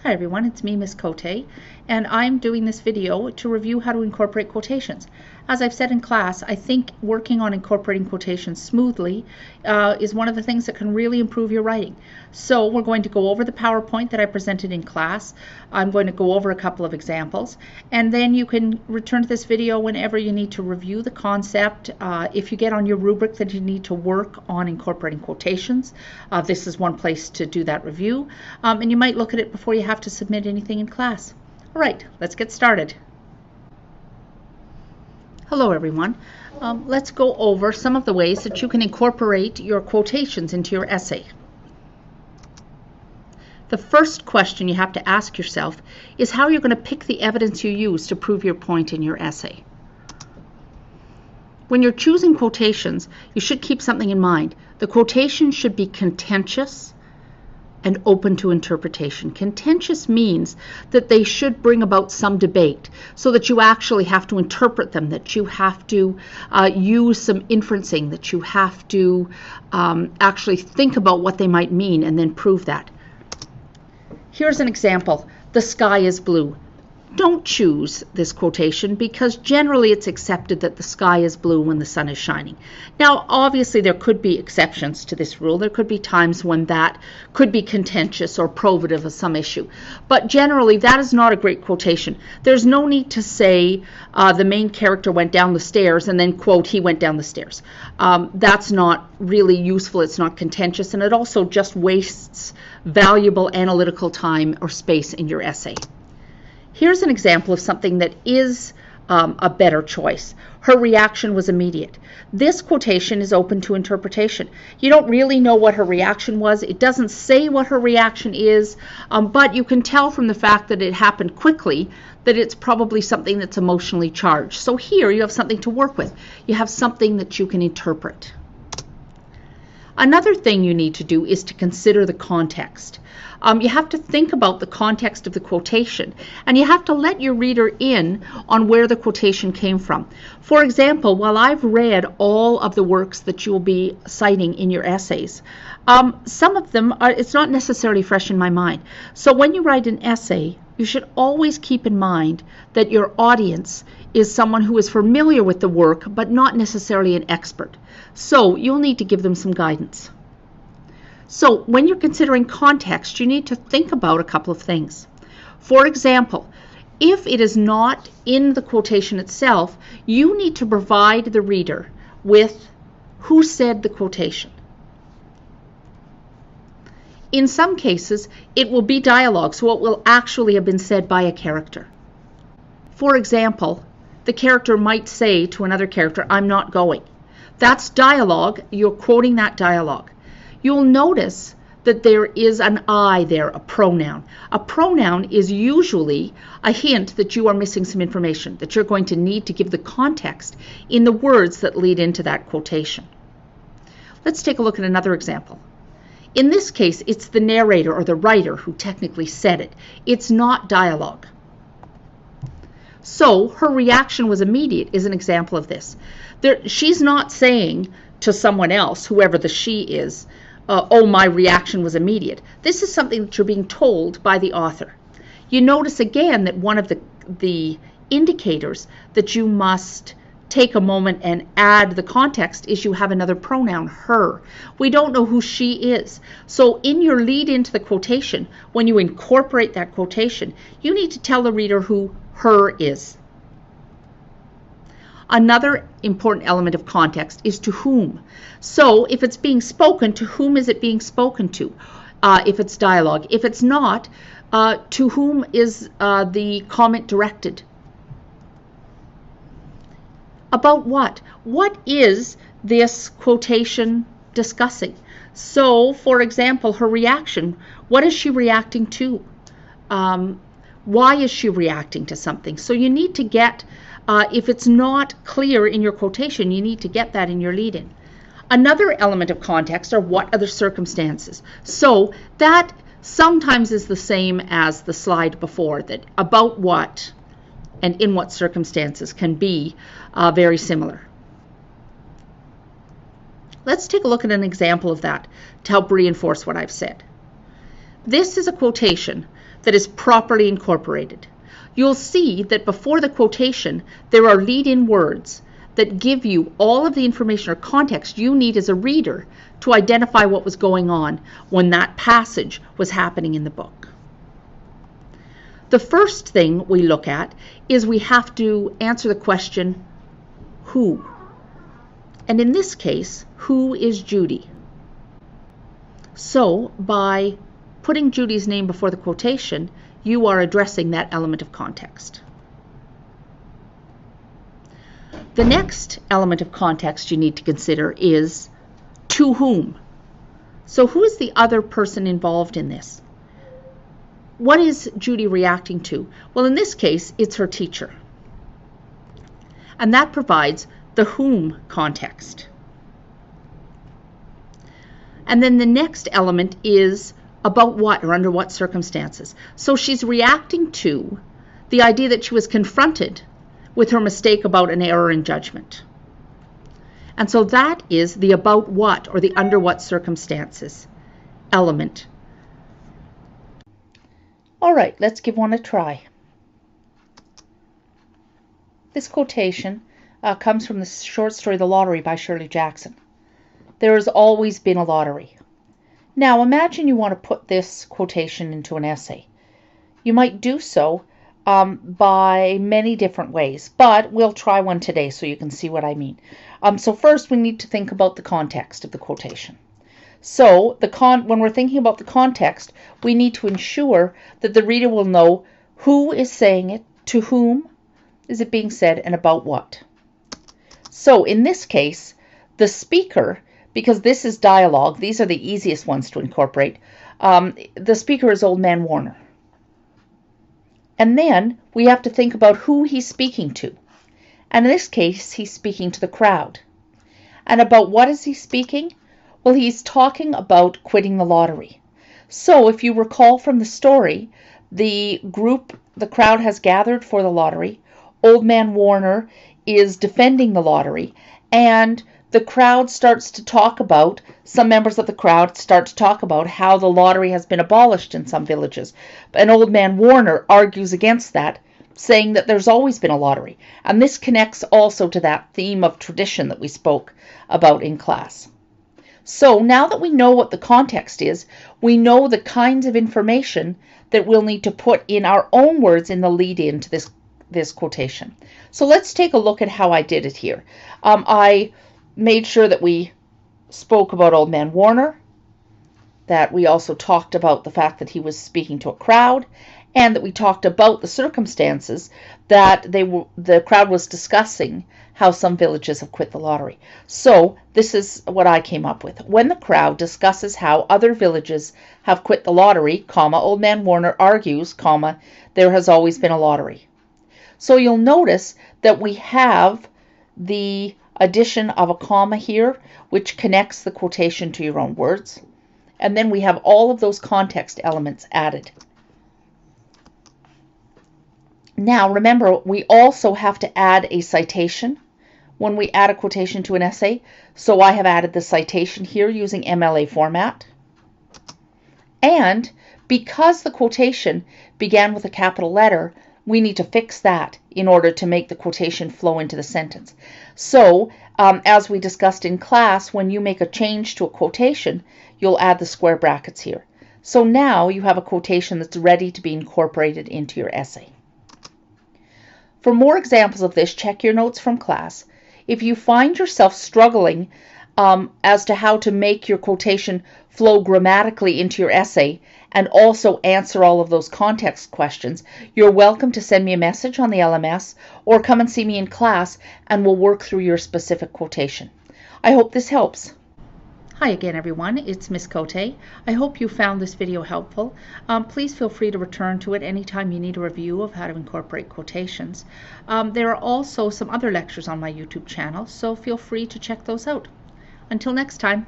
Hi everyone, it's me, Miss Cote, and I'm doing this video to review how to incorporate quotations. As I've said in class, I think working on incorporating quotations smoothly is one of the things that can really improve your writing. So we're going to go over the PowerPoint that I presented in class. I'm going to go over a couple of examples, and then you can return to this video whenever you need to review the concept. If you get on your rubric that you need to work on incorporating quotations, this is one place to do that review, and you might look at it before you have to submit anything in class. All right, let's get started. Hello everyone. Let's go over some of the ways that you can incorporate your quotations into your essay. The first question you have to ask yourself is how you're going to pick the evidence you use to prove your point in your essay. When you're choosing quotations, you should keep something in mind. The quotation should be contentious and open to interpretation. Contentious means that they should bring about some debate so that you actually have to interpret them, that you have to use some inferencing, that you have to actually think about what they might mean and then prove that. Here's an example. The sky is blue. Don't choose this quotation because generally it's accepted that the sky is blue when the sun is shining. Now, obviously there could be exceptions to this rule. There could be times when that could be contentious or probative of some issue. But generally that is not a great quotation. There's no need to say the main character went down the stairs and then quote, he went down the stairs. That's not really useful. It's not contentious, and it also just wastes valuable analytical time or space in your essay. Here's an example of something that is a better choice. Her reaction was immediate. This quotation is open to interpretation. You don't really know what her reaction was. It doesn't say what her reaction is, but you can tell from the fact that it happened quickly that it's probably something that's emotionally charged. So here you have something to work with. You have something that you can interpret. Another thing you need to do is to consider the context. You have to think about the context of the quotation, and you have to let your reader in on where the quotation came from. For example, while I've read all of the works that you'll be citing in your essays, some of them it's not necessarily fresh in my mind. So when you write an essay, you should always keep in mind that your audience is someone who is familiar with the work but not necessarily an expert. So you'll need to give them some guidance. So when you're considering context, you need to think about a couple of things. For example, if it is not in the quotation itself, you need to provide the reader with who said the quotation. In some cases, it will be dialogue, so it will actually have been said by a character. For example, the character might say to another character, "I'm not going." That's dialogue. You're quoting that dialogue. You'll notice that there is an I there, a pronoun. A pronoun is usually a hint that you are missing some information, that you're going to need to give the context in the words that lead into that quotation. Let's take a look at another example. In this case, it's the narrator or the writer who technically said it. It's not dialogue. So her reaction was immediate is an example of this. She's not saying to someone else, whoever the she is, oh, my reaction was immediate. This is something that you're being told by the author. You notice again that one of the indicators that you must take a moment and add the context is you have another pronoun, her. We don't know who she is. So in your lead into the quotation, when you incorporate that quotation, you need to tell the reader who her is. Another important element of context is to whom. So if it's being spoken, to whom is it being spoken to? If it's dialogue. If it's not, to whom is the comment directed? About what? What is this quotation discussing? So, for example, her reaction. What is she reacting to? Why is she reacting to something? So you need to get, if it's not clear in your quotation, you need to get that in your lead-in. Another element of context are what are the circumstances. So that sometimes is the same as the slide before, that about what and in what circumstances can be very similar. Let's take a look at an example of that to help reinforce what I've said. This is a quotation that is properly incorporated. You'll see that before the quotation, there are lead-in words that give you all of the information or context you need as a reader to identify what was going on when that passage was happening in the book. The first thing we look at is we have to answer the question, who? And in this case, who is Judy? So by putting Judy's name before the quotation, you are addressing that element of context. The next element of context you need to consider is to whom. So who is the other person involved in this? What is Judy reacting to? Well, in this case, it's her teacher. And that provides the whom context. And then the next element is about what or under what circumstances. So she's reacting to the idea that she was confronted with her mistake about an error in judgment. And so that is the about what or the under what circumstances element. All right, let's give one a try. This quotation comes from the short story The Lottery by Shirley Jackson. There has always been a lottery. Now imagine you want to put this quotation into an essay. You might do so by many different ways, but we'll try one today so you can see what I mean. So first we need to think about the context of the quotation. So when we're thinking about the context, we need to ensure that the reader will know who is saying it, to whom is it being said, and about what. So in this case, the speaker, because this is dialogue, these are the easiest ones to incorporate. The speaker is Old Man Warner. And then we have to think about who he's speaking to. And in this case, he's speaking to the crowd. And about what is he speaking? Well, he's talking about quitting the lottery. So if you recall from the story, the crowd has gathered for the lottery. Old Man Warner is defending the lottery, and the crowd starts to talk about, some members of the crowd start to talk about how the lottery has been abolished in some villages. And Old Man Warner argues against that, saying that there's always been a lottery. And this connects also to that theme of tradition that we spoke about in class. So now that we know what the context is, we know the kinds of information that we'll need to put in our own words in the lead-in to this quotation. So let's take a look at how I did it here. I made sure that we spoke about Old Man Warner, that we also talked about the fact that he was speaking to a crowd, and that we talked about the circumstances that the crowd was discussing how some villages have quit the lottery. So this is what I came up with. When the crowd discusses how other villages have quit the lottery, comma, Old Man Warner argues, comma, there has always been a lottery. So you'll notice that we have the addition of a comma here, which connects the quotation to your own words. And then we have all of those context elements added. Now, remember, we also have to add a citation when we add a quotation to an essay. So I have added the citation here using MLA format. And because the quotation began with a capital letter, we need to fix that in order to make the quotation flow into the sentence. So, as we discussed in class, when you make a change to a quotation, you'll add the square brackets here. So now you have a quotation that's ready to be incorporated into your essay. For more examples of this, check your notes from class. If you find yourself struggling as to how to make your quotation flow grammatically into your essay and also answer all of those context questions, you're welcome to send me a message on the LMS or come and see me in class and we'll work through your specific quotation. I hope this helps. Hi again, everyone. It's Miss Cote. I hope you found this video helpful. Please feel free to return to it anytime you need a review of how to incorporate quotations. There are also some other lectures on my YouTube channel, so feel free to check those out. Until next time.